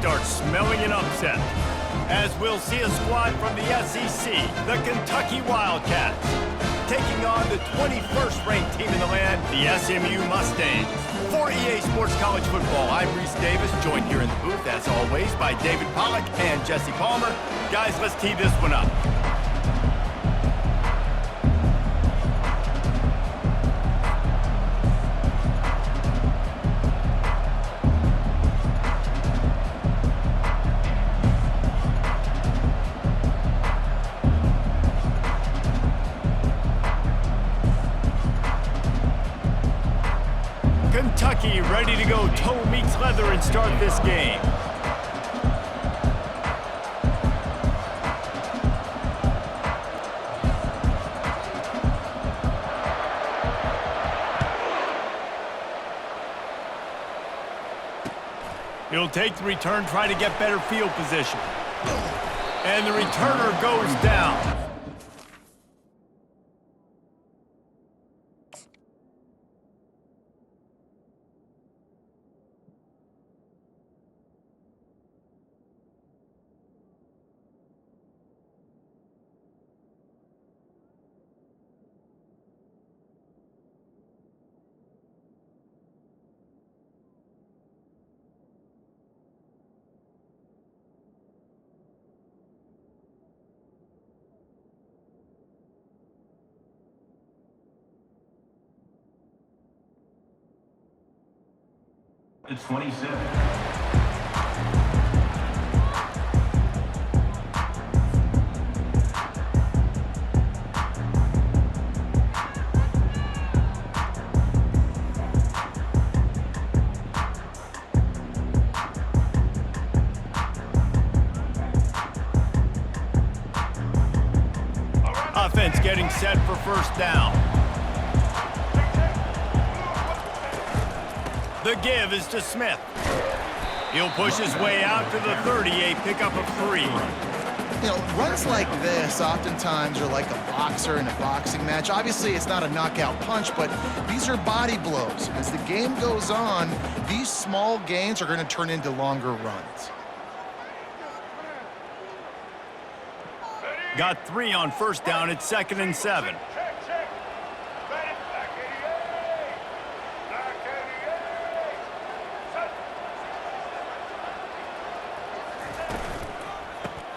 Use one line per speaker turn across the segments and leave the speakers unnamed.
start smelling an upset, as we'll see a squad from the SEC, the Kentucky Wildcats, taking on the 21st ranked team in the land, the SMU Mustangs. For EA Sports College Football, I'm Reese Davis, joined here in the booth, as always, by David Pollack and Jesse Palmer. Guys, let's tee this one up. Kentucky ready to go toe meets leather and start this game. He'll take the return, try to get better field position. And the returner goes down.
It's 27.
Offense getting set for first down. The give is to Smith. He'll push his way out to the 30, a pickup of 3.
You know, runs like this oftentimes are like a boxer in a boxing match. Obviously, it's not a knockout punch, but these are body blows. As the game goes on, these small gains are going to turn into longer runs.
Got 3 on first down. It's 2nd and 7.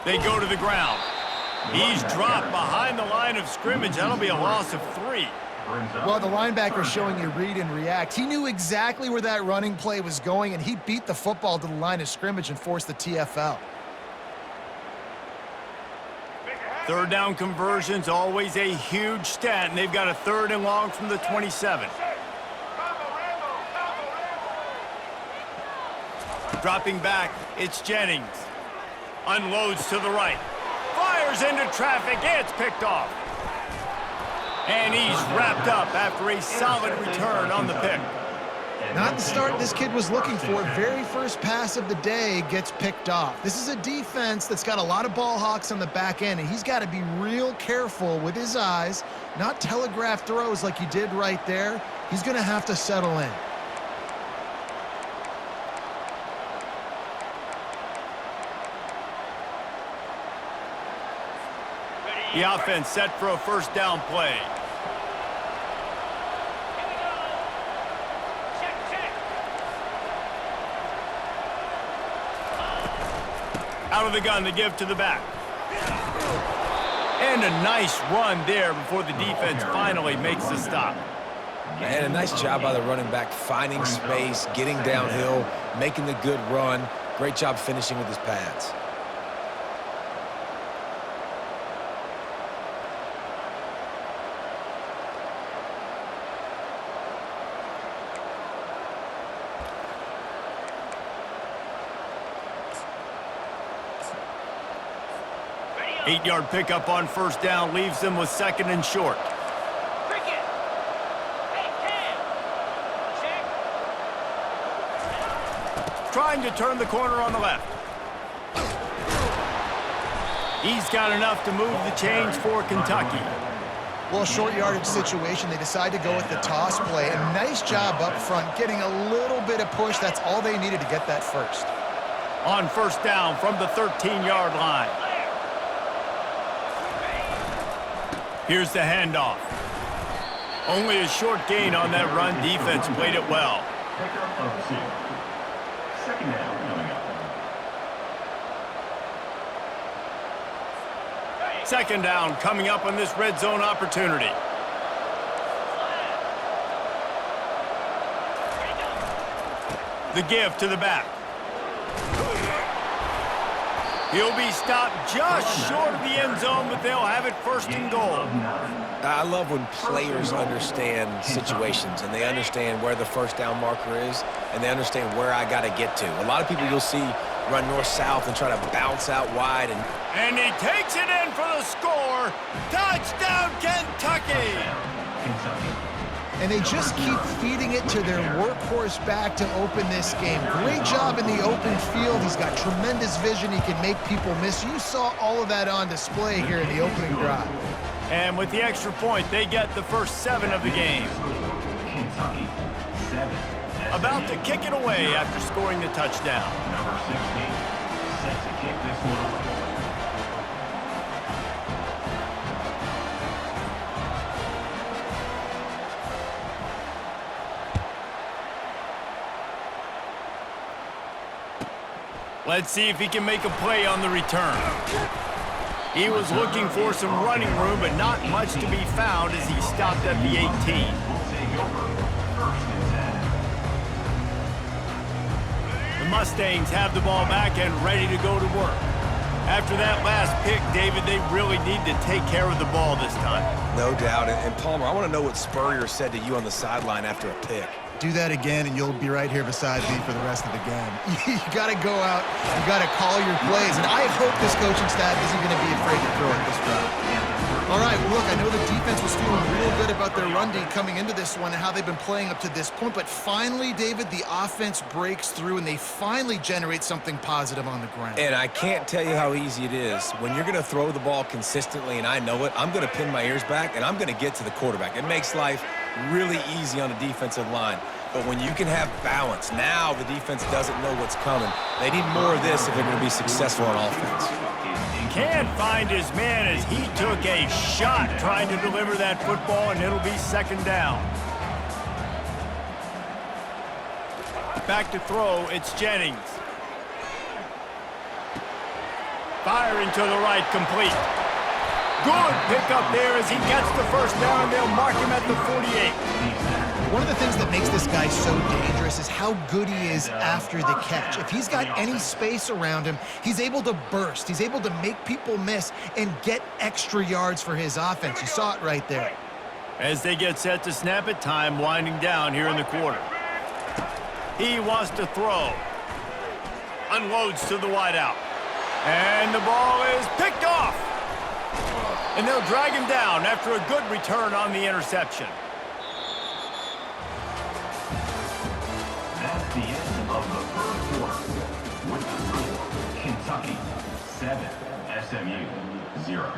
They go to the ground. He's dropped behind the line of scrimmage. That'll be a loss of 3.
Well, the linebacker showing you read and react. He knew exactly where that running play was going, and he beat the football to the line of scrimmage and forced the TFL.
Third down conversions, always a huge stat, and they've got a 3rd and long from the 27. Dropping back, it's Jennings. Unloads to the right. Fires into traffic. It's picked off. And he's wrapped up after a solid return on the pick.
Not the start this kid was looking for. Very first pass of the day gets picked off. This is a defense that's got a lot of ball hawks on the back end, and he's got to be real careful with his eyes, not telegraph throws like he did right there. He's going to have to settle in.
The offense set for a first down play. Out of the gun, the give to the back. And a nice run there before the defense finally makes the stop.
And a nice job by the running back, finding space, getting downhill, making the good run. Great job finishing with his pads.
Eight-yard pickup on first down leaves them with 2nd and short. Trying to turn the corner on the left. He's got enough to move the chains for Kentucky.
Well, short yardage situation, they decide to go with the toss play. A nice job up front, getting a little bit of push. That's all they needed to get that first.
On first down from the 13-yard line. Here's the handoff. Only a short gain on that run. Defense played it well.
Pickup of 2. Second down coming up.
Second down coming up on this red zone opportunity. The give to the back. He'll be stopped just short of the end zone, but they'll have it first and goal.
I love when players understand situations and they understand where the first down marker is and they understand where I got to get to. A lot of people you'll see run north-south and try to bounce out wide.
And he takes it in for the score. Touchdown, Kentucky!
And they just keep feeding it to their workhorse back to open this game. Great job in the open field. He's got tremendous vision. He can make people miss. You saw all of that on display here in the opening drive.
And with the extra point, they get the first 7 of the game.
Kentucky, 7.
About to kick it away after scoring the touchdown.
Number 16, set to kick this one away.
Let's see if he can make a play on the return. He was looking for some running room, but not much to be found as he stopped at the 18.
We'll take over first and 10.
The Mustangs have the ball back and ready to go to work. After that last pick, David, they really need to take care of the ball this time.
No doubt. And Palmer, I want to know what Spurrier said to you on the sideline after a pick.
Do that again, and you'll be right here beside me for the rest of the game. You got to go out. You got to call your plays. And I hope this coaching staff isn't going to be afraid to throw it this drive. All right, well, look, I know the defense was feeling real good about their run D coming into this one and how they've been playing up to this point. But finally, David, the offense breaks through, and they finally generate something positive on the ground.
And I can't tell you how easy it is. When you're going to throw the ball consistently, and I know it, I'm going to pin my ears back, and I'm going to get to the quarterback. It makes life really easy on the defensive line. But when you can have balance, now the defense doesn't know what's coming. They need more of this if they're going to be successful on offense.
Can't find his man as he took a shot trying to deliver that football, and it'll be second down. Back to throw, it's Jennings. Firing to the right, complete. Good pickup there as he gets the first down. They'll mark him at the 48.
One of the things that makes this guy so dangerous is how good he is after the catch. If he's got any space around him, he's able to burst. He's able to make people miss and get extra yards for his offense. You saw it right there.
As they get set to snap it, time winding down here in the quarter. He wants to throw. Unloads to the wideout. And the ball is picked off. And they'll drag him down after a good return on the interception.
That's the end of the first quarter. With the score, Kentucky 7, SMU 0.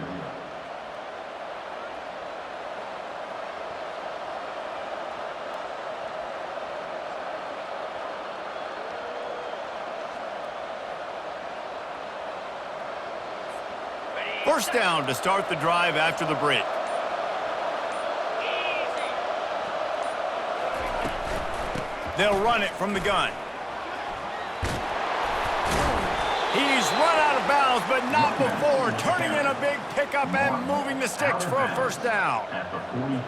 First down to start the drive after the break. They'll run it from the gun. He's run out of bounds, but not before turning in a big pickup and moving the sticks for a first down.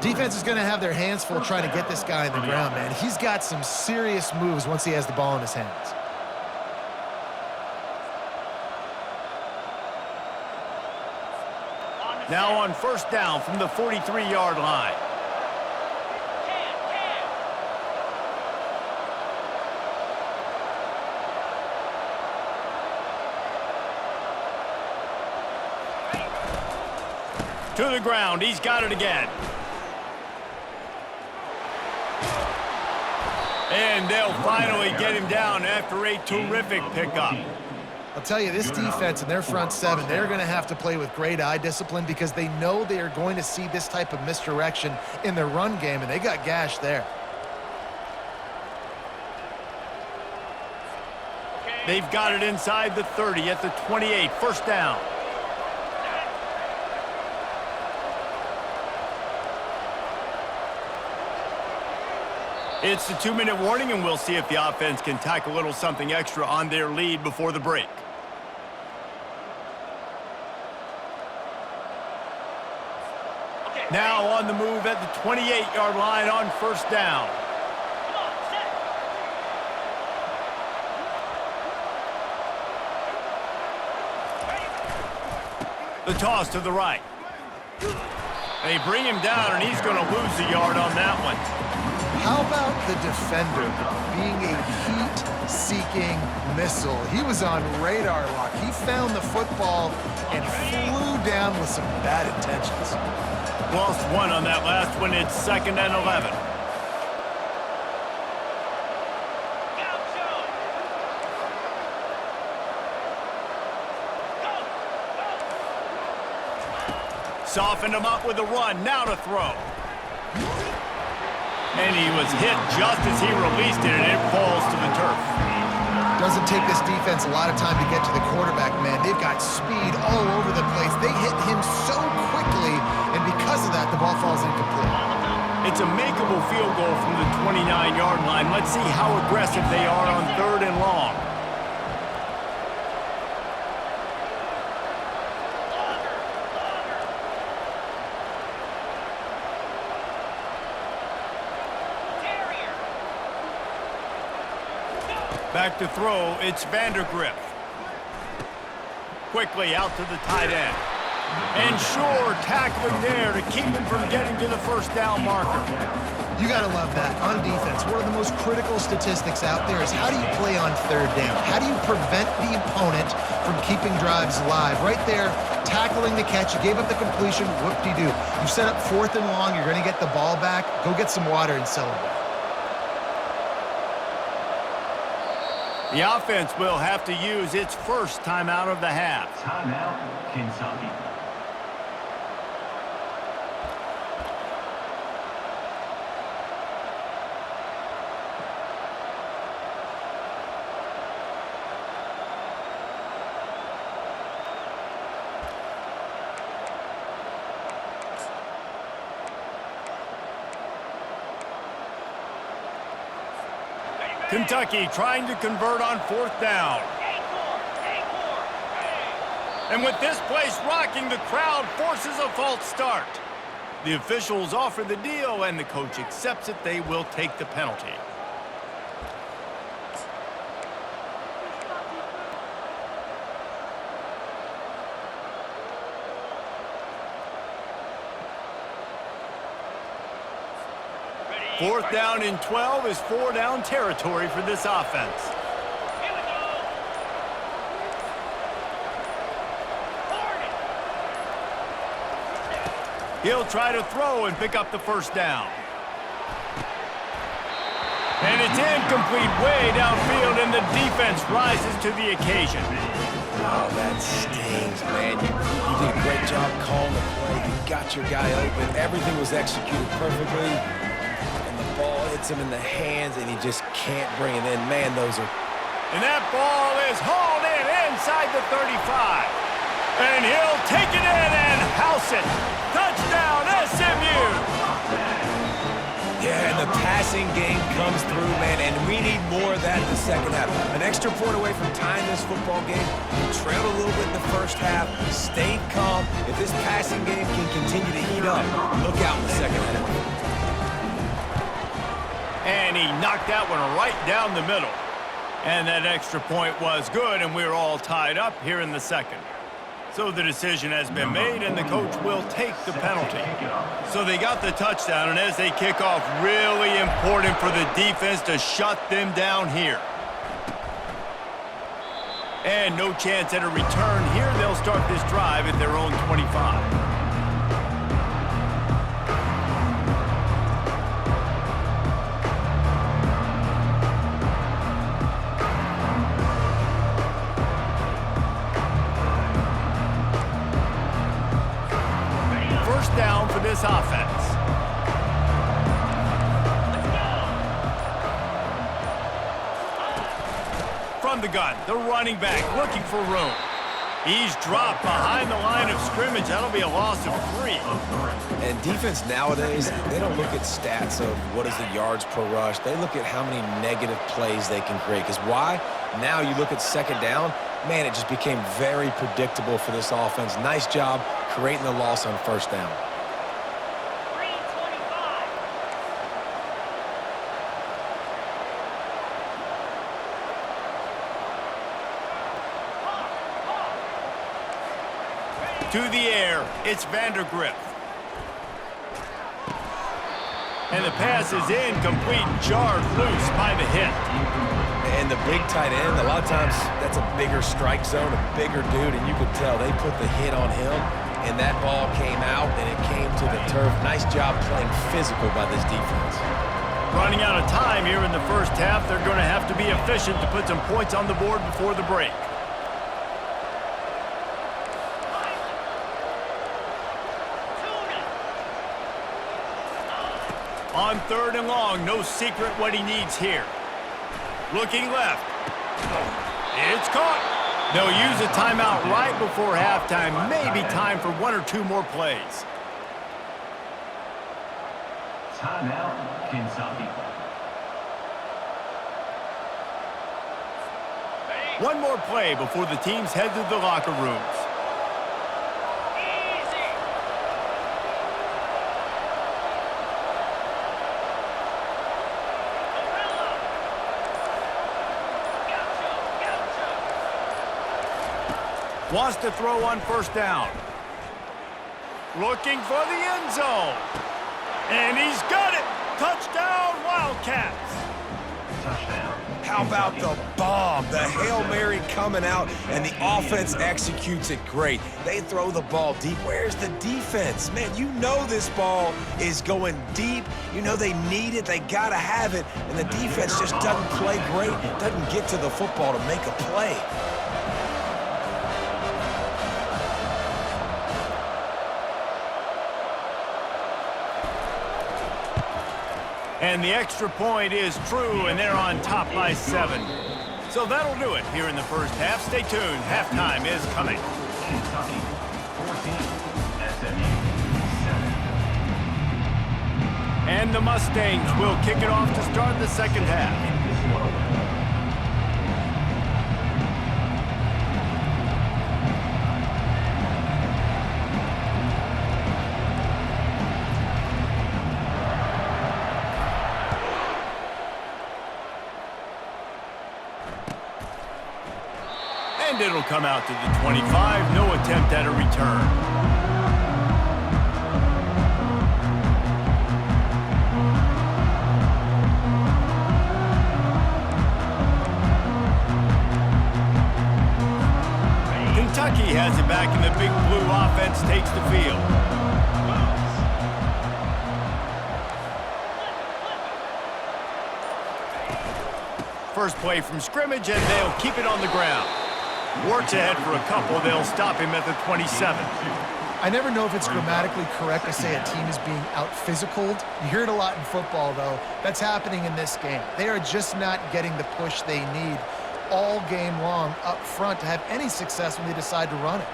Defense is going to have their hands full trying to get this guy in the ground, man. He's got some serious moves once he has the ball in his hands.
Now on first down from the 43-yard line. To the ground, he's got it again. And they'll finally get him down after a terrific pickup.
I'll tell you, this defense and their front seven, they're going to have to play with great eye discipline because they know they are going to see this type of misdirection in their run game, and they got gashed there.
They've got it inside the 30 at the 28, first down. It's the 2-minute warning, and we'll see if the offense can tack a little something extra on their lead before the break. Now on the move at the 28-yard line on first down. The toss to the right. They bring him down, and he's going to lose a yard on that one.
How about the defender being a heat-seeking missile? He was on radar lock. He found the football and flew down with some bad intentions.
Lost one on that last one. It's 2nd and 11. Softened him up with a run. Now to throw. And he was hit just as he released it, and it falls to the turf.
Doesn't take this defense a lot of time to get to the quarterback, man. They've got speed all over the place. They hit him so quickly, and because of that, the ball falls incomplete.
It's a makeable field goal from the 29-yard line. Let's see how aggressive they are on 3rd and long. Back to throw, it's Vandergriff. Quickly out to the tight end. And sure, tackling there to keep him from getting to the first down marker.
You got to love that. On defense, one of the most critical statistics out there is how do you play on 3rd down? How do you prevent the opponent from keeping drives alive? Right there, tackling the catch. You gave up the completion, whoop-de-doo. You set up 4th and long, you're going to get the ball back. Go get some water and celebrate.
The offense will have to use its first timeout of the half.
Timeout, Kentucky.
Kentucky trying to convert on 4th down. And with this place rocking, the crowd forces a false start. The officials offer the deal, and the coach accepts it. They will take the penalty. Fourth down and 12 is 4-down territory for this offense. He'll try to throw and pick up the first down. And it's incomplete way downfield, and the defense rises to the occasion.
Oh, that stings, man. You did a great job calling the play. You got your guy open. Everything was executed perfectly. And the ball hits him in the hands, and he just can't bring it in. Man, those are...
And that ball is hauled in inside the 35. And he'll take it in and house it. Touchdown, SMU!
Yeah, and the passing game comes through, man, and we need more of that in the second half. An extra point away from tying this football game. We trailed a little bit in the first half, stayed calm. If this passing game can continue to heat up, look out in the second half.
And he knocked that one right down the middle. And that extra point was good, and we're all tied up here in the second. So the decision has been made, and the coach will take the penalty. So they got the touchdown, and as they kick off, really important for the defense to shut them down here. And no chance at a return here. They'll start this drive at their own 25. Down for this offense. From the gun, the running back looking for room. He's dropped behind the line of scrimmage. That'll be a loss of 3.
And defense nowadays, they don't look at stats of what is the yards per rush. They look at how many negative plays they can create. Because why? Now you look at second down, man, it just became very predictable for this offense. Nice job creating the loss on first down.
To the air, it's Vandergriff. And the pass is incomplete, jarred loose by the hit.
And the big tight end, a lot of times that's a bigger strike zone, a bigger dude, and you could tell they put the hit on him, and that ball came out, and it came to the turf. Nice job playing physical by this defense.
Running out of time here in the first half, they're going to have to be efficient to put some points on the board before the break. On 3rd and long, no secret what he needs here. Looking left. It's caught. They'll use a timeout right before halftime. Maybe time for 1 or 2 more plays.
Timeout, Kentucky.
One more play before the teams head to the locker rooms. Wants to throw on first down. Looking for the end zone. And he's got it. Touchdown, Wildcats.
Touchdown.
How about the bomb? The Hail Mary coming out, and the offense executes it great. They throw the ball deep. Where's the defense? Man, you know this ball is going deep. You know they need it. They got to have it. And the defense just doesn't play great, doesn't get to the football to make a play.
And the extra point is true, and they're on top by 7. So that'll do it here in the first half. Stay tuned. Halftime is coming.
Kentucky 14, SMU 7.
And the Mustangs will kick it off to start the second half. And it'll come out to the 25. No attempt at a return. Kentucky has it back, and the Big Blue offense takes the field. First play from scrimmage, and they'll keep it on the ground. Works ahead for a couple. They'll stop him at the 27.
I never know if it's grammatically correct to say a team is being out-physicaled. You hear it a lot in football, though. That's happening in this game. They are just not getting the push they need all game long up front to have any success when they decide to run it.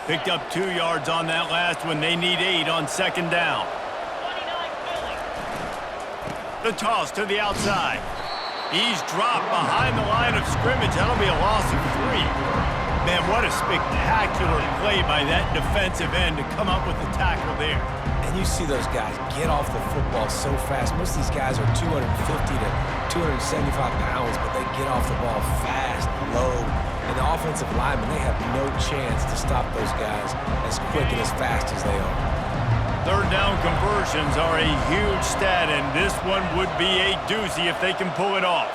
Picked up 2 yards on that last one. They need 8 on second down. The toss to the outside. He's dropped behind the line of scrimmage. That'll be a loss of 3. Man, what a spectacular play by that defensive end to come up with the tackle there.
And you see those guys get off the football so fast. Most of these guys are 250 to 275 pounds, but they get off the ball fast, low. And the offensive linemen, they have no chance to stop those guys as quick and as fast as they are.
Third down conversions are a huge stat, and this one would be a doozy if they can pull it off.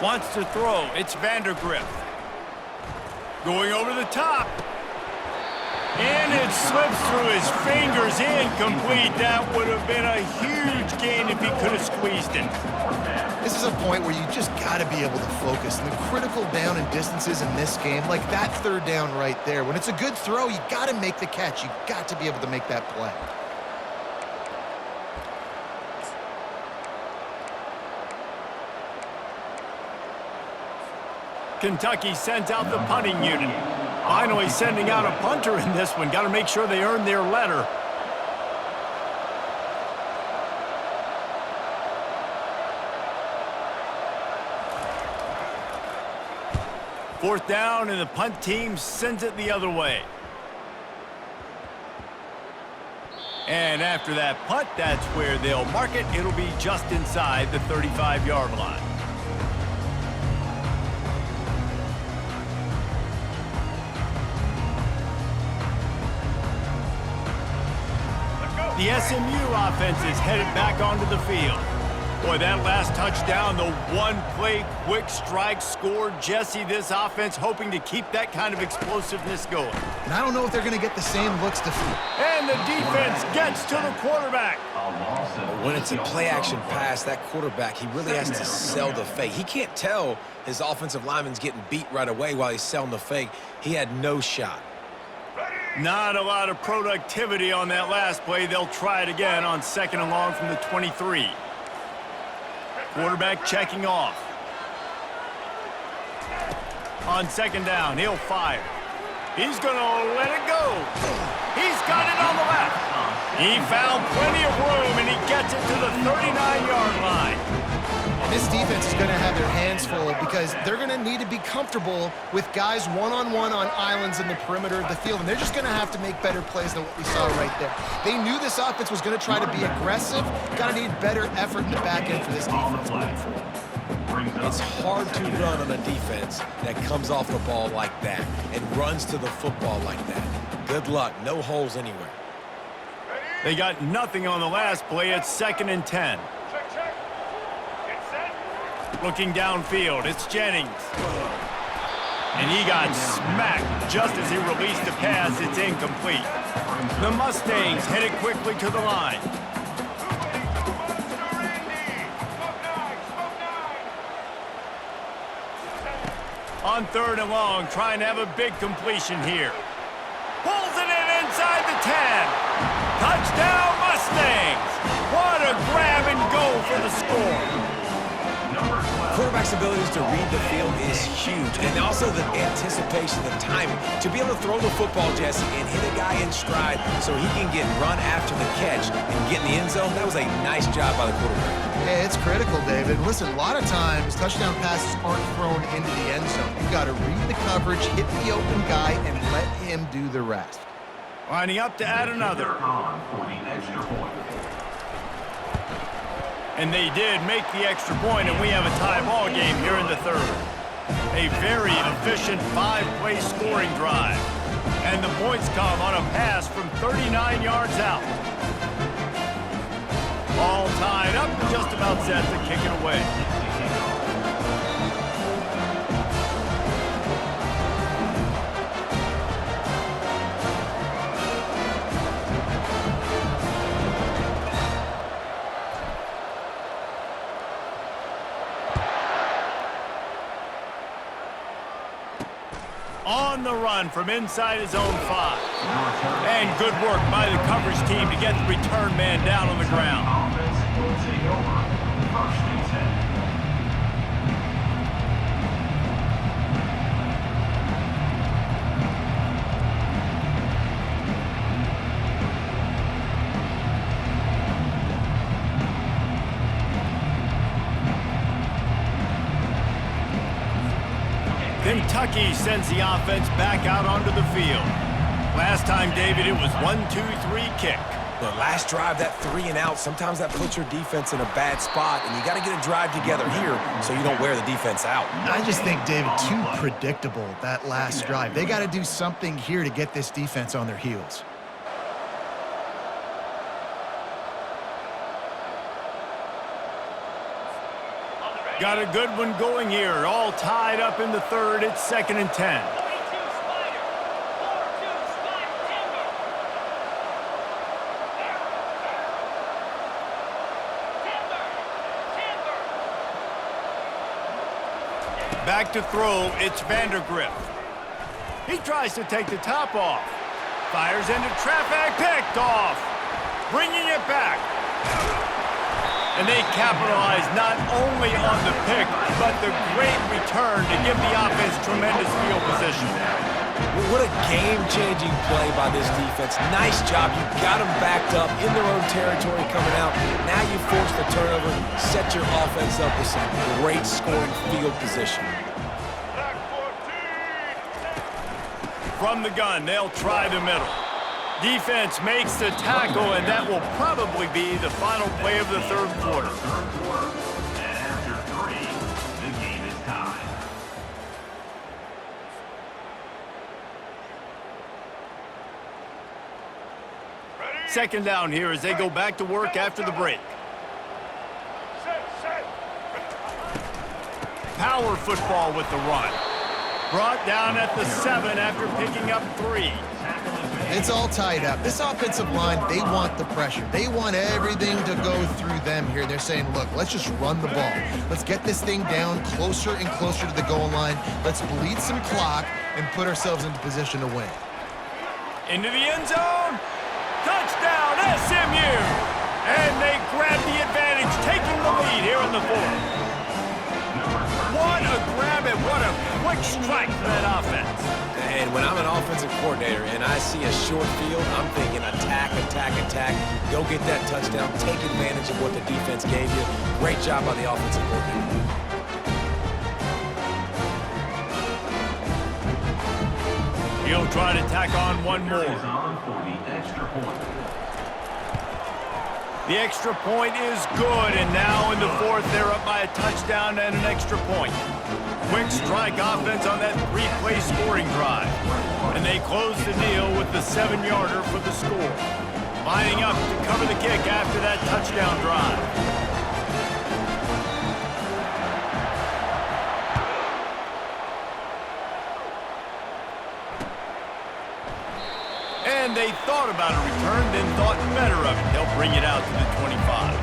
Wants to throw. It's Vandergriff. Going over the top. And it slips through his fingers, incomplete. That would have been a huge gain if he could have squeezed it.
This is a point where you just got to be able to focus. And the critical down and distances in this game, like that third down right there, when it's a good throw, you got to make the catch. You got to be able to make that play.
Kentucky sends out the punting unit. Finally sending out a punter in this one. Got to make sure they earn their letter. Fourth down, and the punt team sends it the other way. And after that punt, that's where they'll mark it. It'll be just inside the 35-yard line. The SMU offense is headed back onto the field. Boy, that last touchdown, the one-play quick strike score. Jesse, this offense hoping to keep that kind of explosiveness going.
And I don't know if they're going to get the same looks to...
And the defense gets to the quarterback.
When it's a play-action pass, that quarterback, he really has to sell the fake. He can't tell his offensive lineman's getting beat right away while he's selling the fake. He had no shot.
Not a lot of productivity on that last play. They'll try it again on second and long from the 23. Quarterback checking off. On second down, he'll fire. He's going to let it go. He's got it on the left. He found plenty of room, and he gets it to the 39-yard line.
And this defense is going to have their hands full because they're going to need to be comfortable with guys one-on-one on islands in the perimeter of the field, and they're just going to have to make better plays than what we saw right there. They knew this offense was going to try to be aggressive. Got to need better effort in the back end for this defense moving forward.
It's hard to run on a defense that comes off the ball like that and runs to the football like that. Good luck. No holes anywhere.
They got nothing on the last play. It's second and 10. Looking downfield, it's Jennings. And he got smacked just as he released the pass. It's incomplete. The Mustangs headed quickly to the line. On third and long, trying to have a big completion here. Pulls it in inside the 10. Touchdown, Mustangs! What a grab and go for the score.
Quarterback's abilities to read the field is huge, and also the anticipation, the timing. To be able to throw the football, Jesse, and hit a guy in stride so he can get run after the catch and get in the end zone, that was a nice job by the quarterback.
Yeah, it's critical, David. Listen, a lot of times touchdown passes aren't thrown into the end zone. You've got to read the coverage, hit the open guy, and let him do the rest.
Lining up to add another. And they did make the extra point, and we have a tie ball game here in the third. A very efficient 5-play scoring drive. And the points come on a pass from 39 yards out. All tied up, just about set to kick it away. On the run from inside his own 5. And good work by the coverage team to get the return man down on the ground.
Offense will take over. First and 10.
Kentucky sends the offense back out onto the field. Last time, David, it was 1-2-3 kick.
The last drive, that 3 and out, sometimes that puts your defense in a bad spot, and you got to get a drive together here so you don't wear the defense out.
I just think, David, too predictable, that last drive. They got to do something here to get this defense on their heels.
Got a good one going here. All tied up in the third. It's second and 10. Back to throw, it's Vandergrift. He tries to take the top off. Fires into traffic, picked off. Bringing it back. And they capitalize not only on the pick, but the great return to give the offense tremendous field position.
What a game-changing play by this defense. Nice job. You got them backed up in their own territory coming out. Now you force the turnover, set your offense up with some great scoring field position.
From the gun, they'll try the middle. Defense makes the tackle, and that will probably be the final play of the third quarter.
And after 3, the game is tied.
Second down here as they go back to work after the break. Power football with the run. Brought down at the 7 after picking up 3.
It's all tied up. This offensive line, they want the pressure. They want everything to go through them here. They're saying, look, let's just run the ball. Let's get this thing down closer and closer to the goal line. Let's bleed some clock and put ourselves into position to win.
Into the end zone. Touchdown, SMU! And they grab the advantage, taking the lead here in the fourth. What a grab and what a quick strike for that offense.
And when I'm an offensive coordinator and I see a short field, I'm thinking attack, attack, attack. Go get that touchdown. Take advantage of what the defense gave you. Great job by the offensive coordinator.
He'll try to tack on one more.
Is on for the extra point.
The extra point is good, and now in the fourth, they're up by a touchdown and an extra point. Quick strike offense on that 3-play scoring drive. And they close the deal with the 7-yarder for the score. Lining up to cover the kick after that touchdown drive. And they thought about a return, then thought better of it. They'll bring it out to the 25.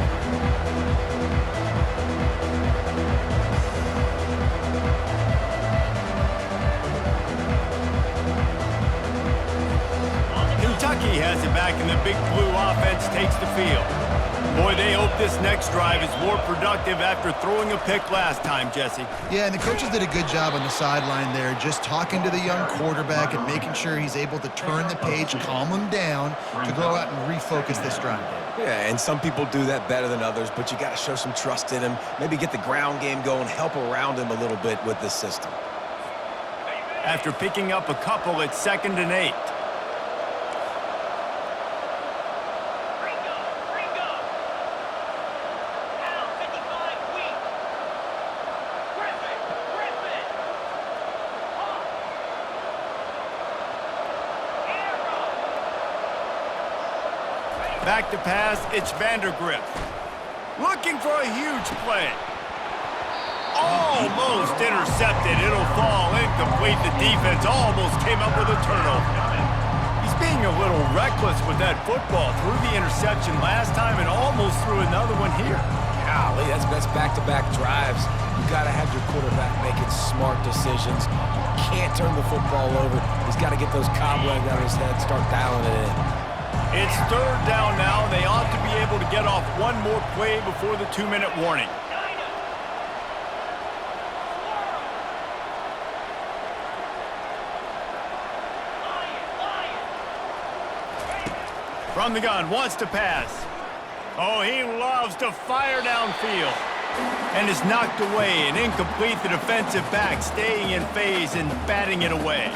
Kentucky has it back, and the Big Blue offense takes the field. Boy, they hope this next drive is more productive after throwing a pick last time, Jesse.
Yeah, and the coaches did a good job on the sideline there, just talking to the young quarterback and making sure he's able to turn the page, calm him down to go out and refocus this drive.
Yeah, and some people do that better than others, but you got to show some trust in him. Maybe get the ground game going, help around him a little bit with this system.
After picking up a couple, it's 2nd and 8. Back to pass, it's Vandergrift. Looking for a huge play. Almost intercepted. It'll fall incomplete. The defense almost came up with a turnover. He's being a little reckless with that football. Threw the interception last time and almost threw another one here.
Golly, that's back-to-back drives. You got to have your quarterback making smart decisions. You can't turn the football over. He's got to get those cobwebs out of his head, start dialing it in.
It's 3rd down now, and they ought to be able to get off one more play before the 2-minute warning. From the gun, wants to pass. Oh, he loves to fire downfield. And is knocked away and incomplete. The defensive back staying in phase and batting it away.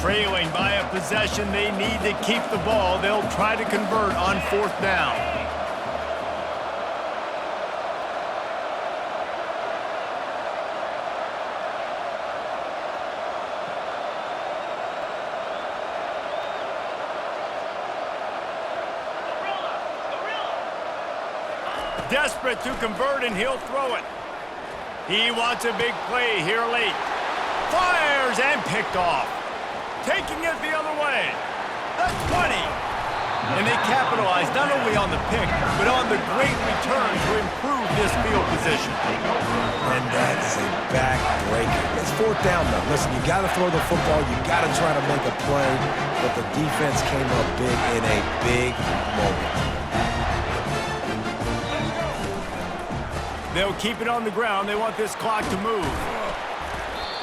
Trailing by a possession, they need to keep the ball. They'll try to convert on 4th down. Desperate to convert, and he'll throw it. He wants a big play here late. Fires and picked off. Taking it the other way. The 20. And they capitalized not only on the pick, but on the great return to improve this field position.
And that is a back-breaker. It's fourth down, though. Listen, you got to throw the football. You got to try to make a play. But the defense came up big in a big moment.
They'll keep it on the ground. They want this clock to move.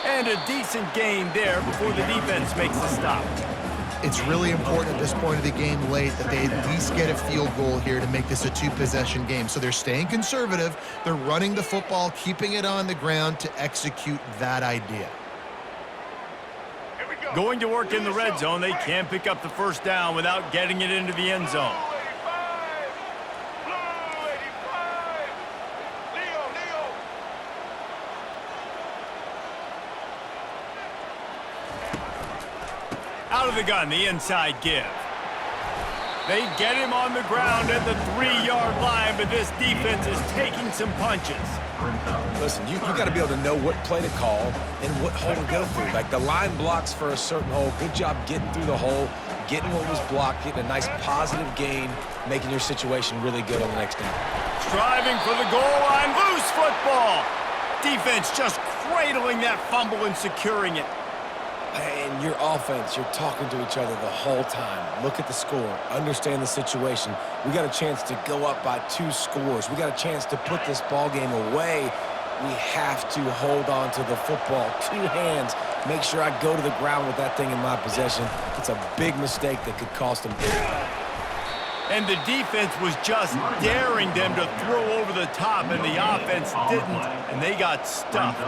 And a decent gain there before the defense makes the stop.
It's really important at this point of the game late that they at least get a field goal here to make this a two-possession game. So they're staying conservative. They're running the football, keeping it on the ground to execute that idea.
Going to work in the red zone, they can pick up the first down without getting it into the end zone. Out of the gun, the inside give. They get him on the ground at the 3-yard line, but this defense is taking some punches.
Listen, you got to be able to know what play to call and what hole to go through. Like the line blocks for a certain hole. Good job getting through the hole, getting what was blocked, getting a nice positive gain, making your situation really good on the next down.
Striving for the goal line, loose football. Defense just cradling that fumble and securing it.
And your offense, you're talking to each other the whole time. Look at the score. Understand the situation. We got a chance to go up by 2 scores. We got a chance to put this ball game away. We have to hold on to the football. 2 hands. Make sure I go to the ground with that thing in my possession. It's a big mistake that could cost them big.
And the defense was just daring them to throw over the top, and the offense didn't, and they got stuffed.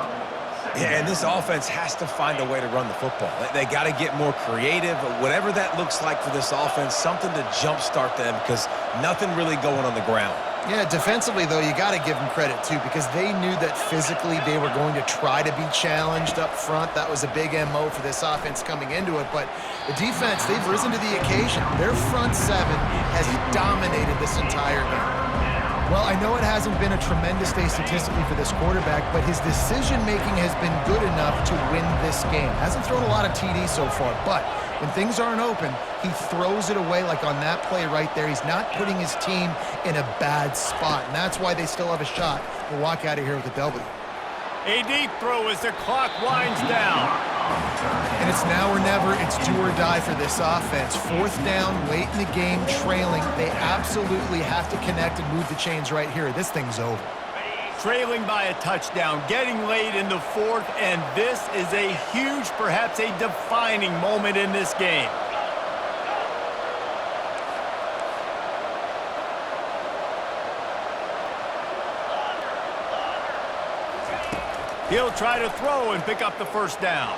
Yeah, and this offense has to find a way to run the football. They got to get more creative, whatever that looks like for this offense, something to jumpstart them because nothing really going on the ground.
Yeah, defensively, though, you got to give them credit, too, because they knew that physically they were going to try to be challenged up front. That was a big MO for this offense coming into it. But the defense, they've risen to the occasion. Their front 7 has dominated this entire game. Well, I know it hasn't been a tremendous day statistically for this quarterback, but his decision-making has been good enough to win this game. Hasn't thrown a lot of TDs so far, but when things aren't open, he throws it away like on that play right there. He's not putting his team in a bad spot, and that's why they still have a shot to walk out of here with a W.
A deep throw as the clock winds down.
And it's now or never. It's do or die for this offense. 4th down, late in the game, trailing. They absolutely have to connect and move the chains right here. This thing's over.
Trailing by a touchdown, getting late in the 4th, and this is a huge, perhaps a defining moment in this game. He'll try to throw and pick up the first down.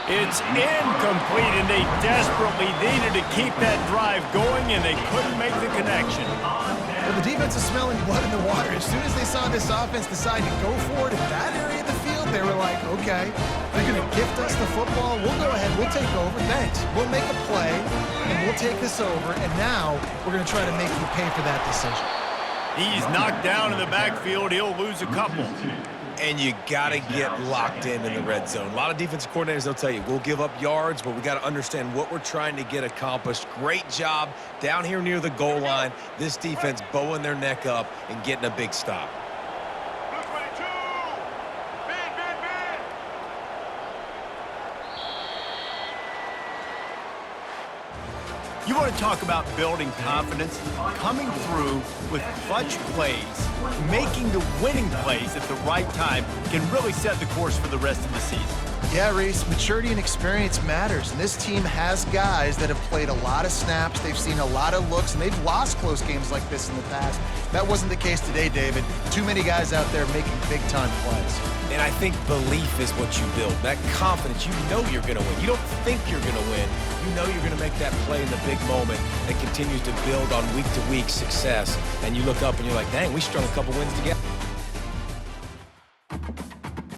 It's incomplete, and they desperately needed to keep that drive going, and they couldn't make the connection.
Well, the defense is smelling blood in the water. As soon as they saw this offense decide to go for it in that area of the field, they were like, okay, they're going to gift us the football. We'll go ahead. We'll take over. Thanks. We'll make a play, and we'll take this over, and now we're going to try to make you pay for that decision.
He's knocked down in the backfield. He'll lose a couple.
And you got to get locked in the red zone. A lot of defensive coordinators, they'll tell you, we'll give up yards, but we got to understand what we're trying to get accomplished. Great job down here near the goal line. This defense bowing their neck up and getting a big stop.
You want to talk about building confidence? Coming through with clutch plays, making the winning plays at the right time can really set the course for the rest of the season.
Yeah, Reese, maturity and experience matters, and this team has guys that have played a lot of snaps, they've seen a lot of looks, and they've lost close games like this in the past. That wasn't the case today, David. Too many guys out there making big-time plays.
And I think belief is what you build. That confidence, you know you're going to win. You don't think you're going to win. You know you're going to make that play in the big moment that continues to build on week-to-week success. And you look up and you're like, dang, we strung a couple wins together.